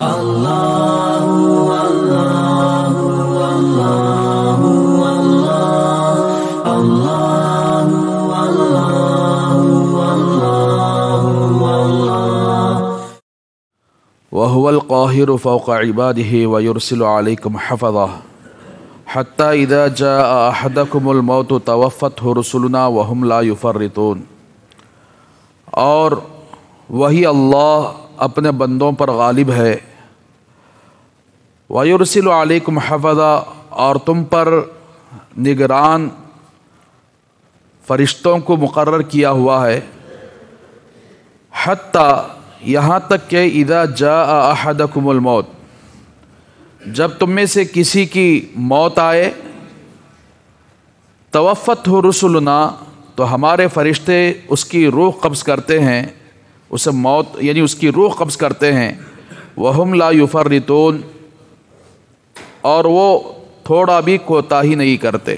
وَهُوَ الْقَاهِرُ فَوْقَ عِبَادِهِ وَيُرْسِلُ عَلَيْكُمْ حَفَظَةً حَتَّى إِذَا جَاءَ أَحَدَكُمُ الْمَوْتُ تَوَفَّتْهُ رُسُلُنَا وَهُمْ لَا يُفَرِّطُونَ۔ اور وہی اللہ اپنے بندوں پر غالب ہے۔ وَيُرْسِلُ عَلَيْكُمْ حَفَظًا، اور تم پر نگران فرشتوں کو مقرر کیا ہوا ہے۔ حتیٰ، یہاں تک کہ اذا جاء احدکم الموت، جب تم میں سے کسی کی موت آئے، توفتہ رسلنا، تو ہمارے فرشتے اس کی روح قبض کرتے ہیں، اسے موت یعنی اس کی روح قبض کرتے ہیں۔ وہم لا یفرطون، اور وہ تھوڑا بھی کوتاہی نہیں کرتے۔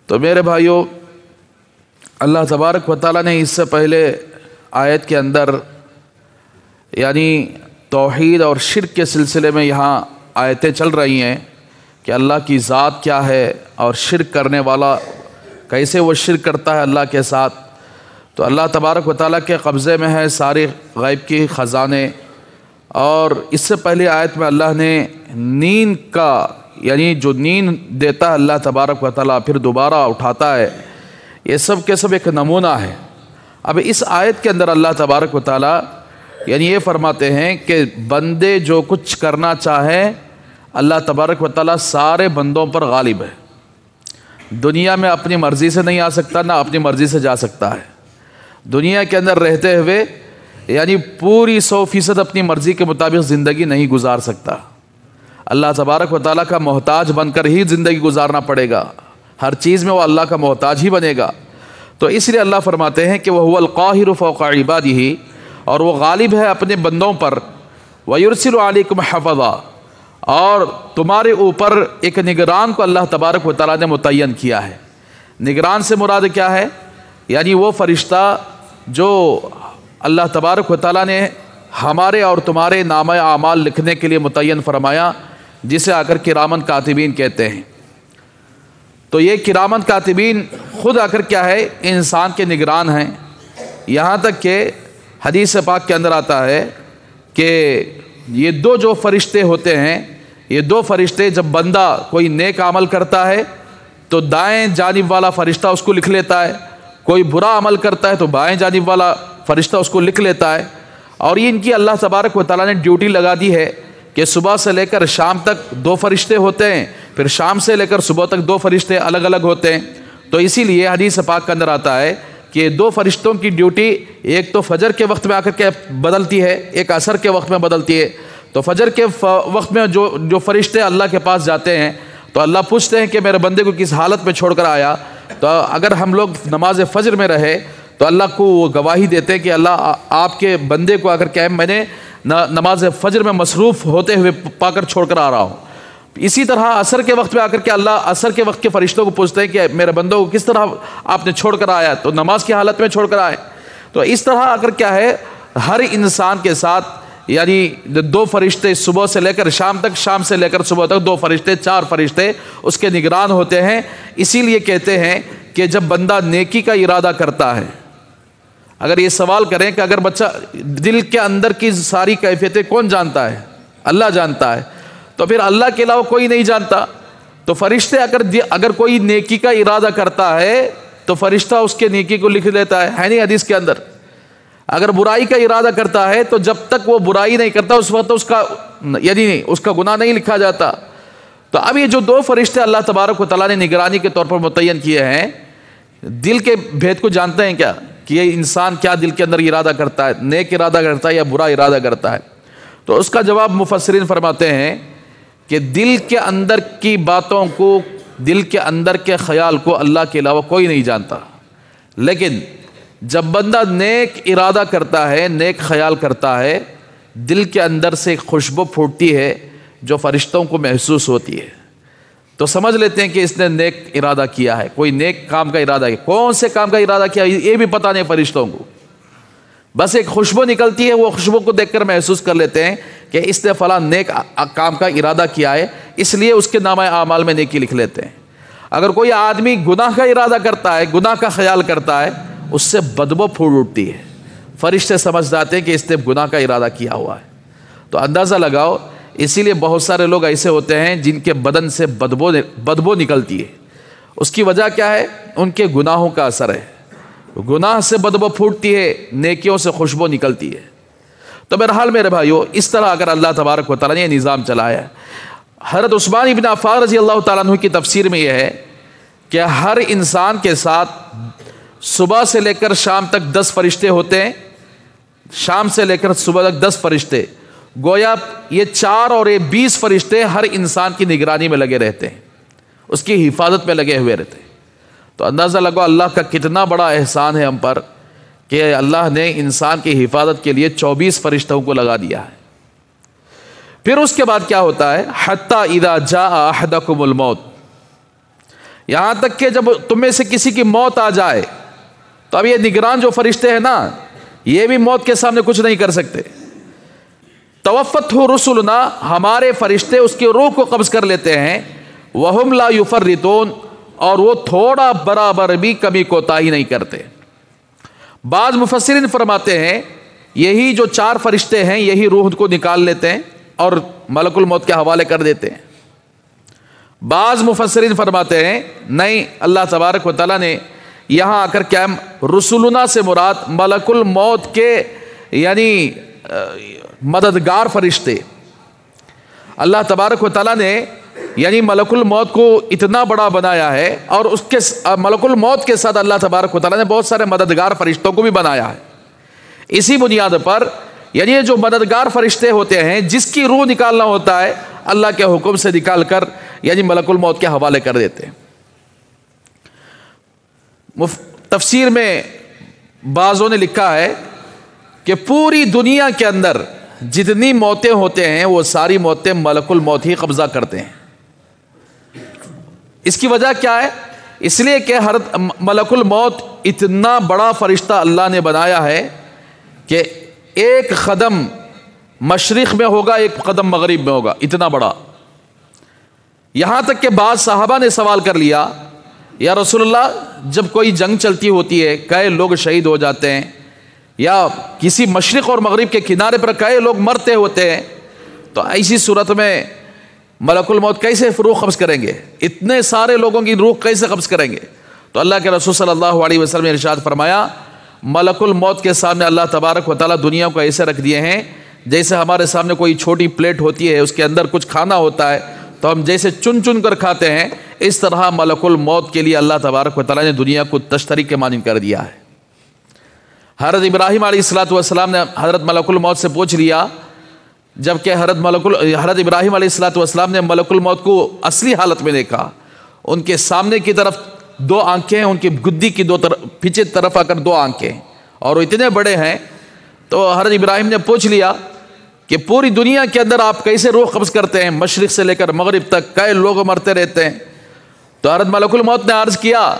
تو میرے بھائیو، اللہ تبارک و تعالیٰ نے اس سے پہلے آیت کے اندر یعنی توحید اور شرک کے سلسلے میں یہاں آیتیں چل رہی ہیں کہ اللہ کی ذات کیا ہے اور شرک کرنے والا کیسے وہ شرک کرتا ہے اللہ کے ساتھ۔ تو اللہ تبارک و تعالیٰ کے قبضے میں ہے سارے غیب کی خزانے۔ اور اس سے پہلے آیت میں اللہ نے نیند کا یعنی جو نیند دیتا ہے اللہ تبارک و تعالیٰ پھر دوبارہ اٹھاتا ہے، یہ سب کے سب ایک نمونہ ہے۔ اب اس آیت کے اندر اللہ تبارک و تعالیٰ یعنی یہ فرماتے ہیں کہ بندے جو کچھ کرنا چاہیں اللہ تبارک و تعالیٰ سارے بندوں پر غالب ہے۔ دنیا میں اپنی مرضی سے نہیں آ سکتا، نہ اپنی مرضی سے جا سکتا ہے۔ دنیا کے اندر رہتے ہوئے یعنی پوری 100% اپنی مرضی کے مطابق زندگی نہیں گزار سکتا۔ اللہ تبارک و تعالیٰ کا محتاج بن کر ہی زندگی گزارنا پڑے گا، ہر چیز میں وہ اللہ کا محتاج ہی بنے گا۔ تو اس لیے اللہ فرماتے ہیں کہ وَهُوَ الْقَاهِرُ فَوْقَ عِبَادِهِ، اور وہ غالب ہے اپنے بندوں پر۔ وَيُرْسِلُ عَلَيْكُمْ حَفَظًا، اور تمہارے اوپر ایک نگران کو اللہ تبارک و تعالیٰ نے متعین کیا ہے۔ نگران سے مراد کیا ہے؟ یعنی وہ فرشتہ جو اللہ تبارک و تعالیٰ نے ہمارے اور تمہارے نامہ اعمال لکھنے کے لیے متعین فرمایا، جسے آ کر کرامن کاتبین کہتے ہیں۔ تو یہ کرامن کاتبین خود آ کر کیا ہے؟ انسان کے نگران ہیں۔ یہاں تک کہ حدیث پاک کے اندر آتا ہے کہ یہ دو جو فرشتے ہوتے ہیں، یہ دو فرشتے جب بندہ کوئی نیک عمل کرتا ہے تو دائیں جانب والا فرشتہ اس کو لکھ لیتا ہے، کوئی برا عمل کرتا ہے تو بائیں جانب والا فرشتہ اس کو لکھ لیتا ہے۔ اور یہ ان کی اللہ تبارک و تعالیٰ نے ڈیوٹی لگا دی ہے کہ صبح سے لے کر شام تک 2 فرشتے ہوتے ہیں، پھر شام سے لے کر صبح تک 2 فرشتے الگ الگ ہوتے ہیں۔ تو اسی لیے حدیث پاک کے اندر آتا ہے کہ 2 فرشتوں کی ڈیوٹی ایک تو فجر کے وقت میں آ کر کے بدلتی ہے، ایک عصر کے وقت میں بدلتی ہے۔ تو فجر کے وقت میں جو فرشتے اللہ کے پاس جاتے ہیں تو اللہ پوچھتے ہیں کہ میرے بندے کو کس حالت میں چھوڑ کر آیا۔ تو اگر ہم لوگ نماز فجر میں رہے تو اللہ کو وہ گواہی دیتے کہ اللہ آپ کے بندے کو اگر کہ میں نے نماز فجر میں مصروف ہوتے ہوئے پا کر چھوڑ کر آ رہا ہوں۔ اسی طرح عصر کے وقت میں آ کر کے اللہ عصر کے وقت کے فرشتوں کو پوچھتے ہیں کہ میرے بندوں کو کس طرح آپ نے چھوڑ کر آیا، تو نماز کی حالت میں چھوڑ کر آئے۔ تو اس طرح اگر کیا ہے ہر انسان کے ساتھ یعنی 2 فرشتے صبح سے لے کر شام تک، شام سے لے کر صبح تک 2 فرشتے، 4 فرشتے اس کے نگران ہوتے ہیں۔ اسی لیے کہتے ہیں کہ جب بندہ نیکی کا ارادہ کرتا ہے، اگر یہ سوال کریں کہ اگر بچہ دل کے اندر کی ساری کیفیتیں کون جانتا ہے؟ اللہ جانتا ہے۔ تو پھر اللہ کے علاوہ کوئی نہیں جانتا۔ تو فرشتے اگر کوئی نیکی کا ارادہ کرتا ہے تو فرشتہ اس کے نیکی کو لکھ لیتا ہے نہیں حدیث کے اندر؟ اگر برائی کا ارادہ کرتا ہے تو جب تک وہ برائی نہیں کرتا اس وقت اس کا یعنی اس کا گناہ نہیں لکھا جاتا۔ تو اب یہ جو 2 فرشتے اللہ تبارک و تعالیٰ نے نگرانی کے طور پر متعین کیے ہیں، دل کے بھید کو جانتے ہیں کیا کہ یہ انسان کیا دل کے اندر ارادہ کرتا ہے، نیک ارادہ کرتا ہے یا برا ارادہ کرتا ہے؟ تو اس کا جواب مفسرین فرماتے ہیں کہ دل کے اندر کی باتوں کو، دل کے اندر کے خیال کو اللہ کے علاوہ کوئی نہیں جانتا، لیکن جب بندہ نیک ارادہ کرتا ہے، نیک خیال کرتا ہے، دل کے اندر سے ایک خوشبو پھوٹتی ہے جو فرشتوں کو محسوس ہوتی ہے، تو سمجھ لیتے ہیں کہ اس نے نیک ارادہ کیا ہے، کوئی نیک کام کا ارادہ کیا۔ کون سے کام کا ارادہ کیا یہ بھی پتہ نہیں فرشتوں کو، بس ایک خوشبو نکلتی ہے، وہ خوشبو کو دیکھ کر محسوس کر لیتے ہیں کہ اس نے فلاں نیک کام کا ارادہ کیا ہے، اس لیے اس کے نامہ اعمال میں نیکی لکھ لیتے ہیں۔ اگر کوئی آدمی گناہ کا ارادہ کرتا ہے، گناہ کا خیال کرتا ہے، اس سے بدبو پھوٹ اٹھتی ہے، فرشتے سمجھ جاتے ہیں کہ اس نے گناہ کا ارادہ کیا ہوا ہے۔ تو اندازہ لگاؤ، اسی لیے بہت سارے لوگ ایسے ہوتے ہیں جن کے بدن سے بدبو نکلتی ہے۔ اس کی وجہ کیا ہے؟ ان کے گناہوں کا اثر ہے۔ گناہ سے بدبو پھوٹتی ہے، نیکیوں سے خوشبو نکلتی ہے۔ تو بہرحال میرے بھائیو، اس طرح اگر اللہ تبارک و تعالیٰ نے یہ نظام چلایا ہے۔ حضرت عثمان ابن عفان رضی اللہ تعالیٰ عنہ کی تفسیر میں یہ ہے کہ ہر انسان کے ساتھ صبح سے لے کر شام تک 10 فرشتے ہوتے ہیں، شام سے لے کر صبح تک 10 فرشتے، گویا یہ 4 اور یہ 20 فرشتے ہر انسان کی نگرانی میں لگے رہتے ہیں، اس کی حفاظت میں لگے ہوئے رہتے ہیں۔ تو اندازہ لگو اللہ کا کتنا بڑا احسان ہے ہم پر کہ اللہ نے انسان کی حفاظت کے لیے 24 فرشتوں کو لگا دیا ہے۔ پھر اس کے بعد کیا ہوتا ہے؟ حتی اذا جاء احدکم الموت، یہاں تک کہ جب تم میں سے کسی کی موت آ جائے، تو اب یہ نگران جو فرشتے ہیں نا، یہ بھی موت کے سامنے کچھ نہیں کر سکتے۔ توفتہ رسلنا، ہمارے فرشتے اس کی روح کو قبض کر لیتے ہیں، وہم لا یفرطون، اور وہ تھوڑا برابر بھی کمی کوتاہی نہیں کرتے۔ بعض مفسرین فرماتے ہیں یہی جو 4 فرشتے ہیں یہی روح کو نکال لیتے ہیں اور ملک الموت کے حوالے کر دیتے ہیں۔ بعض مفسرین فرماتے ہیں نہیں، اللہ تبارک و تعالیٰ نے یہاں آ کر کیا رسولنا سے مراد ملک الموت کے یعنی مددگار فرشتے، اللہ تبارک و تعالیٰ نے یعنی ملک الموت کو اتنا بڑا بنایا ہے، اور اس کے ملک الموت کے ساتھ اللہ تبارک و تعالیٰ نے بہت سارے مددگار فرشتوں کو بھی بنایا ہے۔ اسی بنیاد پر یعنی یہ جو مددگار فرشتے ہوتے ہیں، جس کی روح نکالنا ہوتا ہے، اللہ کے حکم سے نکال کر یعنی ملک الموت کے حوالے کر دیتے ہیں۔ تفسیر میں بعضوں نے لکھا ہے کہ پوری دنیا کے اندر جتنی موتیں ہوتے ہیں وہ ساری موتیں ملک الموت ہی قبضہ کرتے ہیں۔ اس کی وجہ کیا ہے؟ اس لیے کہ ہر ملک الموت اتنا بڑا فرشتہ اللہ نے بنایا ہے کہ ایک قدم مشرق میں ہوگا، ایک قدم مغرب میں ہوگا، اتنا بڑا۔ یہاں تک کہ بعض صحابہ نے سوال کر لیا، یا رسول اللہ، جب کوئی جنگ چلتی ہوتی ہے، کئی لوگ شہید ہو جاتے ہیں، یا کسی مشرق اور مغرب کے کنارے پر کئی لوگ مرتے ہوتے ہیں، تو ایسی صورت میں ملک الموت کیسے روح قبض کریں گے؟ اتنے سارے لوگوں کی روح کیسے قبض کریں گے؟ تو اللہ کے رسول صلی اللہ علیہ وسلم نے ارشاد فرمایا، ملک الموت کے سامنے اللہ تبارک و تعالیٰ دنیا کو ایسے رکھ دیے ہیں جیسے ہمارے سامنے کوئی چھوٹی پلیٹ ہوتی ہے، اس کے اندر کچھ کھانا ہوتا ہے تو ہم جیسے چن چن کر کھاتے ہیں، اس طرح ملک الموت کے لیے اللہ تبارک و تعالیٰ نے دنیا کو تشتری کے مانند کر دیا ہے۔ حضرت ابراہیم علیہ السلام نے حضرت ملک الموت سے پوچھ لیا، جبکہ حضرت ابراہیم علیہ السلام نے ملک الموت کو اصلی حالت میں دیکھا، ان کے سامنے کی طرف 2 آنکھیں ہیں، ان کی گدی کی 2 طرف پیچھے طرف آ کر 2 آنکھیں، اور وہ اتنے بڑے ہیں۔ تو حضرت ابراہیم نے پوچھ لیا کہ پوری دنیا کے اندر آپ کیسے روح قبض کرتے ہیں؟ مشرق سے لے کر مغرب تک کئی لوگ مرتے رہتے ہیں۔ تو حضرت ملک الموت نے عرض کیا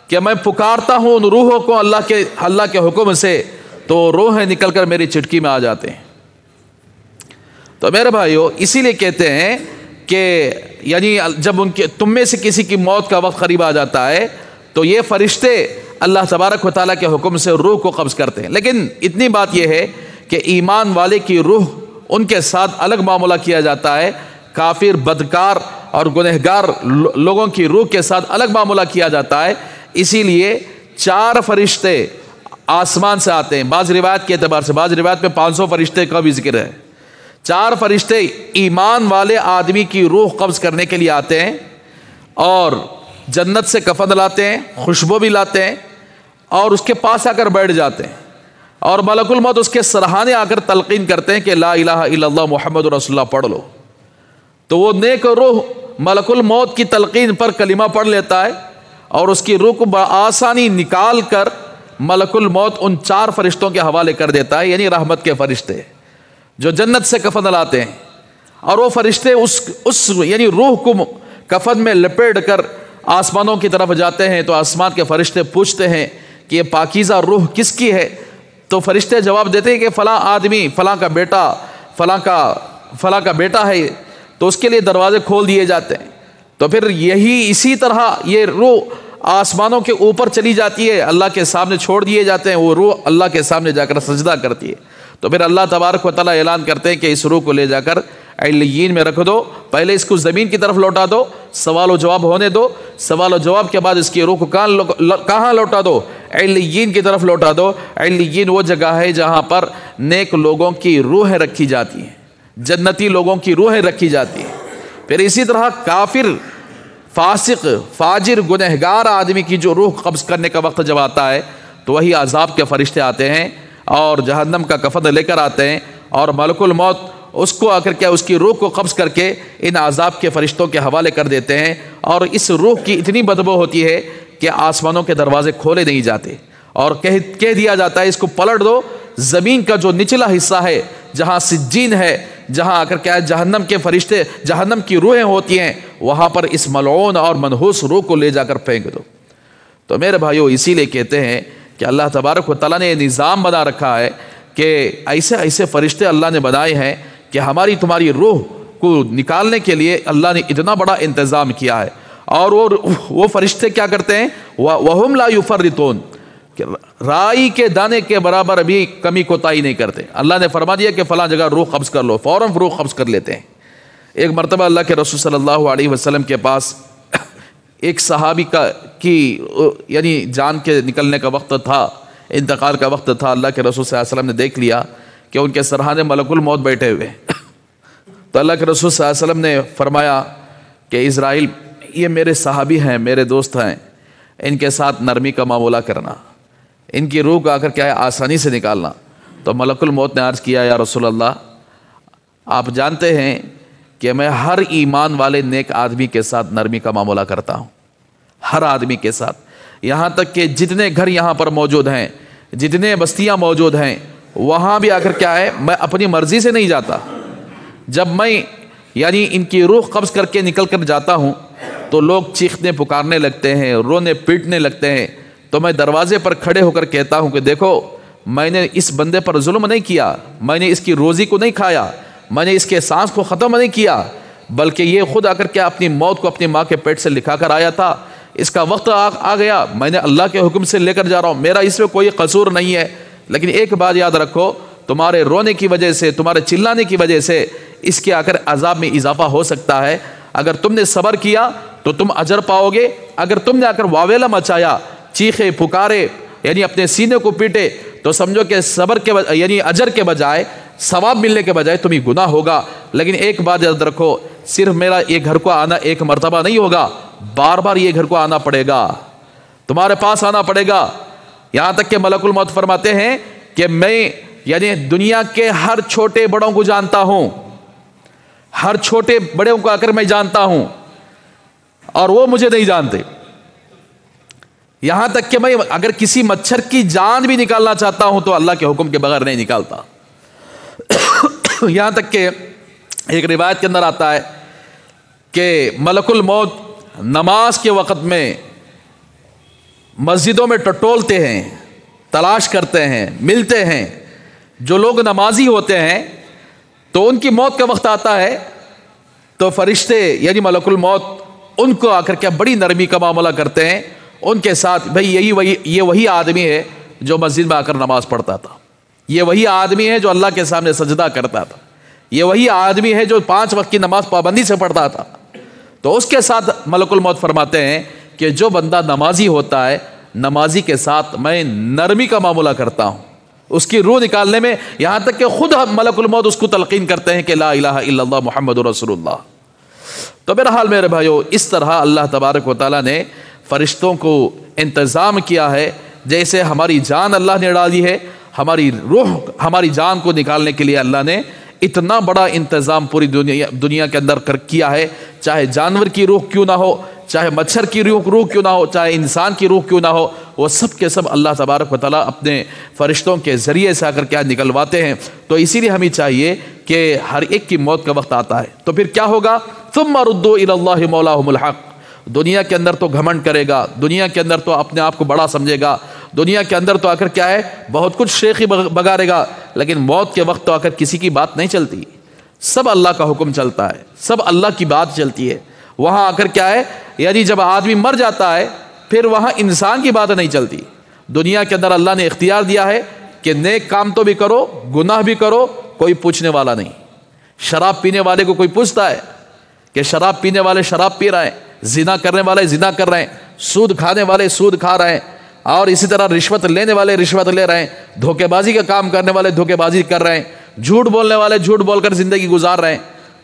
کہ میں پکارتا ہوں ان روحوں کو اللہ کے حکم سے، تو روحیں نکل کر میری چٹکی میں آ جاتے ہیں۔ تو میرے بھائیو، اسی لیے کہتے ہیں کہ یعنی جب تم میں سے کسی کی موت کا وقت قریب آ جاتا ہے تو یہ فرشتے اللہ تبارک و تعالیٰ کے حکم سے روح کو قبض کرتے ہیں۔ لیکن اتنی بات یہ ہے کہ ایمان والے کی روح ان کے ساتھ الگ معاملہ کیا جاتا ہے، کافر، بدکار اور گنہگار لوگوں کی روح کے ساتھ الگ معاملہ کیا جاتا ہے۔ اسی لیے 4 فرشتے آسمان سے آتے ہیں، بعض روایت کے اعتبار سے، بعض روایت میں 500 فرشتے کا بھی ذکر ہے۔ 4 فرشتے ایمان والے آدمی کی روح قبض کرنے کے لیے آتے ہیں، اور جنت سے کفن لاتے ہیں، خوشبو بھی لاتے ہیں، اور اس کے پاس آ کر بیٹھ جاتے ہیں، اور ملک الموت اس کے سرہانے آ کر تلقین کرتے ہیں کہ لا الہ الا اللہ محمد رسول اللہ پڑھ لو۔ تو وہ نیک روح ملک الموت کی تلقین پر کلمہ پڑھ لیتا ہے، اور اس کی روح کو بآسانی نکال کر ملک الموت ان 4 فرشتوں کے حوالے کر دیتا ہے، یعنی رحمت کے فرشتے جو جنت سے کفن لاتے ہیں۔ اور وہ فرشتے اس یعنی روح کو کفن میں لپیٹ کر آسمانوں کی طرف جاتے ہیں، تو آسمان کے فرشتے پوچھتے ہیں کہ یہ پاکیزہ روح کس کی ہے؟ تو فرشتے جواب دیتے ہیں کہ فلاں آدمی، فلاں کا بیٹا، فلاں کا فلاں کا بیٹا ہے تو اس کے لیے دروازے کھول دیے جاتے ہیں. تو پھر یہی اسی طرح یہ روح آسمانوں کے اوپر چلی جاتی ہے, اللہ کے سامنے چھوڑ دیے جاتے ہیں, وہ روح اللہ کے سامنے جا کر سجدہ کرتی ہے. تو پھر اللہ تبارک و تعالیٰ اعلان کرتے ہیں کہ اس روح کو لے جا کر علیین میں رکھ دو, پہلے اس کو زمین کی طرف لوٹا دو, سوال و جواب ہونے دو, سوال و جواب کے بعد اس کی روح کو کہاں لوٹا دو؟ علیین کی طرف لوٹا دو. علیین وہ جگہ ہے جہاں پر نیک لوگوں کی روحیں رکھی جاتی ہیں, جنتی لوگوں کی روحیں رکھی جاتی ہیں. پھر اسی طرح کافر, فاسق, فاجر, گنہگار آدمی کی جو روح قبض کرنے کا وقت جب آتا ہے تو وہی عذاب کے فرشتے آتے ہیں اور جہنم کا کفن لے کر آتے ہیں, اور ملک الموت اس کو آ کر کے اس کی روح کو قبض کر کے ان عذاب کے فرشتوں کے حوالے کر دیتے ہیں. اور اس روح کی اتنی بدبو ہوتی ہے کہ آسمانوں کے دروازے کھولے نہیں جاتے, اور کہہ دیا جاتا ہے اس کو پلٹ دو, زمین کا جو نچلا حصہ ہے جہاں سجین ہے, جہاں آ کر کیا جہنم کے فرشتے, جہنم کی روحیں ہوتی ہیں, وہاں پر اس ملعون اور منحوس روح کو لے جا کر پھینک دو. تو میرے بھائیو اسی لیے کہتے ہیں کہ اللہ تبارک و تعالیٰ نے یہ نظام بنا رکھا ہے کہ ایسے ایسے فرشتے اللہ نے بنائے ہیں کہ ہماری تمہاری روح کو نکالنے کے لیے اللہ نے اتنا بڑا انتظام کیا ہے. اور وہ فرشتے کیا کرتے ہیں؟ وَهُمْ لَا يُفَرِّطُونَ, کہ رائی کے دانے کے برابر بھی کمی کوتاہی نہیں کرتے. اللہ نے فرما دیا کہ فلاں جگہ روح قبض کر لو, فوراً روح قبض کر لیتے ہیں. ایک مرتبہ اللہ کے رسول صلی اللہ علیہ وسلم کے پاس ایک صحابی کی یعنی جان کے نکلنے کا وقت تھا, انتقال کا وقت تھا. اللہ کے رسول صلی اللہ علیہ وسلم نے دیکھ لیا کہ ان کے سرحانے ملک الموت بیٹھے ہوئے. تو اللہ کے رسول صلی اللہ علیہ وسلم نے فرمایا کہ اسرائیل, یہ میرے صحابی ہیں, میرے دوست ہیں, ان کے ساتھ نرمی کا معاملہ کرنا, ان کی روح کو آ کر کیا ہے آسانی سے نکالنا. تو ملک الموت نے عرض کیا یا رسول اللہ, آپ جانتے ہیں کہ میں ہر ایمان والے نیک آدمی کے ساتھ نرمی کا معاملہ کرتا ہوں, ہر آدمی کے ساتھ, یہاں تک کہ جتنے گھر یہاں پر موجود ہیں, جتنے بستیاں موجود ہیں, وہاں بھی آ کر کیا ہے میں اپنی مرضی سے نہیں جاتا. جب میں یعنی ان کی روح قبض کر کے نکل کر جاتا ہوں تو لوگ چیخنے پکارنے لگتے ہیں, رونے پیٹنے لگتے ہیں. تو میں دروازے پر کھڑے ہو کر کہتا ہوں کہ دیکھو, میں نے اس بندے پر ظلم نہیں کیا, میں نے اس کی روزی کو نہیں کھایا, میں نے اس کے سانس کو ختم نہیں کیا, بلکہ یہ خود آ کر کے اپنی موت کو اپنی ماں کے پیٹ سے لکھا کر آیا تھا. اس کا وقت آ گیا, میں نے اللہ کے حکم سے لے کر جا رہا ہوں, میرا اس میں کوئی قصور نہیں ہے. لیکن ایک بات یاد رکھو, تمہارے رونے کی وجہ سے, تمہارے چلانے کی وجہ سے اس کے آ کر عذاب میں اضافہ ہو سکتا ہے. اگر تم نے صبر کیا تو تم اجر پاؤ گے, اگر تم نے آ کر واویلا مچایا, چیخے پکارے, یعنی اپنے سینے کو پیٹے, تو سمجھو کہ صبر کے یعنی اجر کے بجائے, ثواب ملنے کے بجائے تمہیں گناہ ہوگا. لیکن ایک بات یاد رکھو, صرف میرا یہ گھر کو آنا ایک مرتبہ نہیں ہوگا, بار بار یہ گھر کو آنا پڑے گا, تمہارے پاس آنا پڑے گا. یہاں تک کہ ملک الموت فرماتے ہیں کہ میں یعنی دنیا کے ہر چھوٹے بڑوں کو جانتا ہوں, ہر چھوٹے بڑوں کو آ کر میں جانتا ہوں, اور وہ مجھے نہیں جانتے. یہاں تک کہ میں اگر کسی مچھر کی جان بھی نکالنا چاہتا ہوں تو اللہ کے حکم کے بغیر نہیں نکالتا. یہاں تک کہ ایک روایت کے اندر آتا ہے کہ ملک الموت نماز کے وقت میں مسجدوں میں ٹٹولتے ہیں, تلاش کرتے ہیں, ملتے ہیں. جو لوگ نمازی ہوتے ہیں تو ان کی موت کا وقت آتا ہے تو فرشتے یعنی ملک الموت ان کو آ کر کے بڑی نرمی کا معاملہ کرتے ہیں ان کے ساتھ. بھئی یہ وہی آدمی ہے جو مسجد میں آ کر نماز پڑھتا تھا, یہ وہی آدمی ہے جو اللہ کے سامنے سجدہ کرتا تھا, یہ وہی آدمی ہے جو 5 وقت کی نماز پابندی سے پڑھتا تھا. تو اس کے ساتھ ملک الموت فرماتے ہیں کہ جو بندہ نمازی ہوتا ہے, نمازی کے ساتھ میں نرمی کا معاملہ کرتا ہوں, اس کی روح نکالنے میں. یہاں تک کہ خود ملک الموت اس کو تلقین کرتے ہیں کہ لا الہ الا اللہ محمد رسول اللہ. تو بہرحال میرے بھائیو, اس طرح اللہ تبارک و تعالیٰ نے فرشتوں کو انتظام کیا ہے. جیسے ہماری جان اللہ نے ڈالی ہے, ہماری روح, ہماری جان کو نکالنے کے لیے اللہ نے اتنا بڑا انتظام پوری دنیا کے اندر کیا ہے. چاہے جانور کی روح کیوں نہ ہو, چاہے مچھر کی روح کیوں نہ ہو, چاہے انسان کی روح کیوں نہ ہو, وہ سب کے سب اللہ تبارک و تعالیٰ اپنے فرشتوں کے ذریعے سے آ کر کیا نکلواتے ہیں. تو اسی لیے ہمیں چاہیے کہ ہر ایک کی موت کا وقت آتا ہے تو پھر کیا ہوگا؟ ثم ردوا الی اللہ مولاہم الحق. دنیا کے اندر تو گھمنڈ کرے گا, دنیا کے اندر تو اپنے آپ کو بڑا سمجھے گا, دنیا کے اندر تو آ کر کیا ہے بہت کچھ شیخی بگارے گا, لیکن موت کے وقت تو آ کر کسی کی بات نہیں چلتی. سب اللہ کا حکم چلتا ہے، سب اللہ کی بات چلتی ہے۔ وہاں آ کر کیا ہے، یعنی جب آدمی مر جاتا ہے پھر وہاں انسان کی بات نہیں چلتی۔ دنیا کے اندر اللہ نے اختیار دیا ہے کہ نیک کام تو بھی کرو، گناہ بھی کرو، کوئی پوچھنے والا نہیں۔ شراب پینے والے کو کوئی پوچھتا ہے کہ شراب پینے والے شراب پی رہے ہیں، زنا کرنے والے زنا کر رہے ہیں، سود کھانے والے سود کھا رہے ہیں، اور اسی طرح رشوت لینے والے رشوت لے رہے ہیں، دھوکے بازی کا کام کرنے والے دھوکے بازی کر رہے ہیں، جھوٹ بولنے والے جھوٹ بول کر زندگی گزار رہے ہیں۔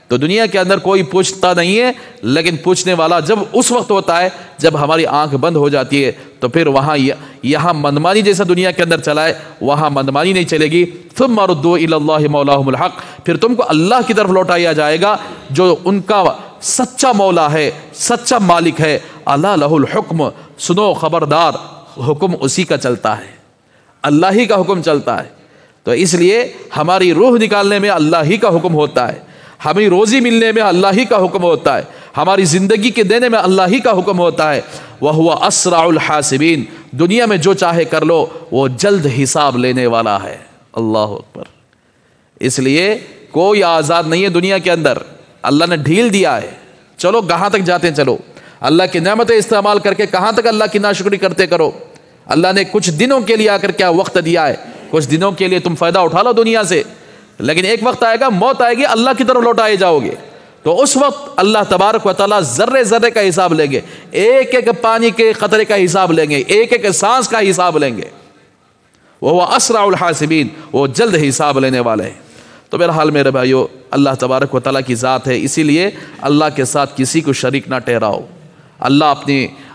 تو دنیا کے اندر کوئی پوچھتا نہیں ہے، لیکن پوچھنے والا جب اس وقت ہوتا ہے جب ہماری آنکھ بند ہو جاتی ہے، تو پھر وہاں یہاں منمانی جیسا دنیا کے اندر چلا ہے، وہاں منمانی نہیں چلے گی۔ ثم ردوا الی اللہ مولاہم الحق، پھر تم کو اللہ کی طرف لوٹایا جائے گا جو ان کا سچا مولا ہے، سچا مالک ہے۔ الا لہ الحکم، سنو خبردار، حکم اسی کا چلتا ہے، اللہ ہی کا حکم چلتا ہے۔ تو اس لیے ہماری روح نکالنے میں اللہ ہی کا حکم ہوتا ہے، ہمیں روزی ملنے میں اللہ ہی کا حکم ہوتا ہے، ہماری زندگی کے دینے میں اللہ ہی کا حکم ہوتا ہے۔ وَهُوَ أَسْرَعُ الْحَاسِبِينَ، دنیا میں جو چاہے کر لو، وہ جلد حساب لینے والا ہے۔ اللہ اکبر۔ اس لیے کوئی آزاد نہیں ہے دنیا کے اندر، اللہ نے ڈھیل دیا ہے، چلو کہاں تک جاتے ہیں چلو، اللہ کی نعمتیں استعمال کر کے کہاں تک اللہ کی ناشکری کرتے کرو۔ اللہ نے کچھ دنوں کے لیے آ کر کیا وقت دیا ہے، کچھ دنوں کے لیے تم فائدہ اٹھا لو دنیا سے، لیکن ایک وقت آئے گا، موت آئے گی، اللہ کی طرف لوٹائے جاؤ گے، تو اس وقت اللہ تبارک و تعالیٰ ذرے ذرے کا حساب لیں گے، ایک ایک پانی کے قطرے کا حساب لیں گے، ایک ایک سانس کا حساب لیں گے۔ وہ اسرع الحاسبین، وہ جلد حساب لینے والے ہیں۔ تو بہرحال میرے بھائیو، اللہ تبارک و تعالیٰ کی ذات ہے، اسی لیے اللہ کے ساتھ کسی کو شریک نہ ٹھہراؤ۔ اللہ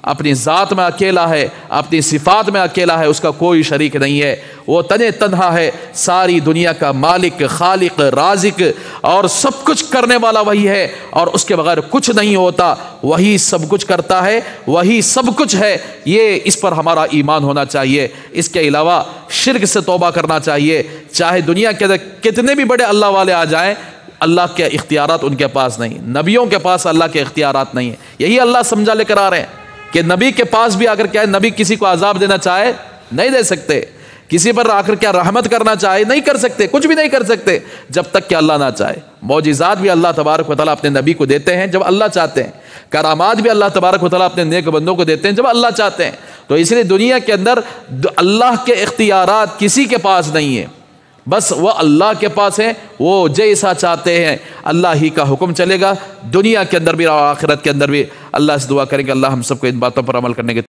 اپنی ذات میں اکیلا ہے، اپنی صفات میں اکیلا ہے، اس کا کوئی شریک نہیں ہے، وہ تنہا ہے، ساری دنیا کا مالک، خالق، رازق اور سب کچھ کرنے والا وہی ہے، اور اس کے بغیر کچھ نہیں ہوتا، وہی سب کچھ کرتا ہے، وہی سب کچھ ہے۔ یہ اس پر ہمارا ایمان ہونا چاہیے۔ اس کے علاوہ شرک سے توبہ کرنا چاہیے۔ چاہے دنیا کے اندر کتنے بھی بڑے اللہ والے آ جائیں، اللہ کے اختیارات ان کے پاس نہیں، نبیوں کے پاس اللہ کے اختیارات نہیں ہیں۔ یہی اللہ سمجھا لے کر آ رہے ہیں کہ نبی کے پاس بھی اگر کیا ہے، نبی کسی کو عذاب دینا چاہے نہیں دے سکتے، کسی پر آ کر کیا رحمت کرنا چاہے نہیں کر سکتے، کچھ بھی نہیں کر سکتے جب تک کہ اللہ نہ چاہے۔ معجزات بھی اللہ تبارک و تعالیٰ اپنے نبی کو دیتے ہیں جب اللہ چاہتے ہیں، کرامات بھی اللہ تبارک و تعالیٰ اپنے نیک بندوں کو دیتے ہیں جب اللہ چاہتے ہیں۔ تو اس لیے دنیا کے اندر اللہ کے اختیارات کسی کے پاس نہیں ہیں، بس وہ اللہ کے پاس ہیں، وہ جیسا چاہتے ہیں اللہ ہی کا حکم چلے گا، دنیا کے اندر بھی اور آخرت کے اندر بھی۔ اللہ سے دعا کریں کہ اللہ ہم سب کو ان باتوں پر عمل کرنے کے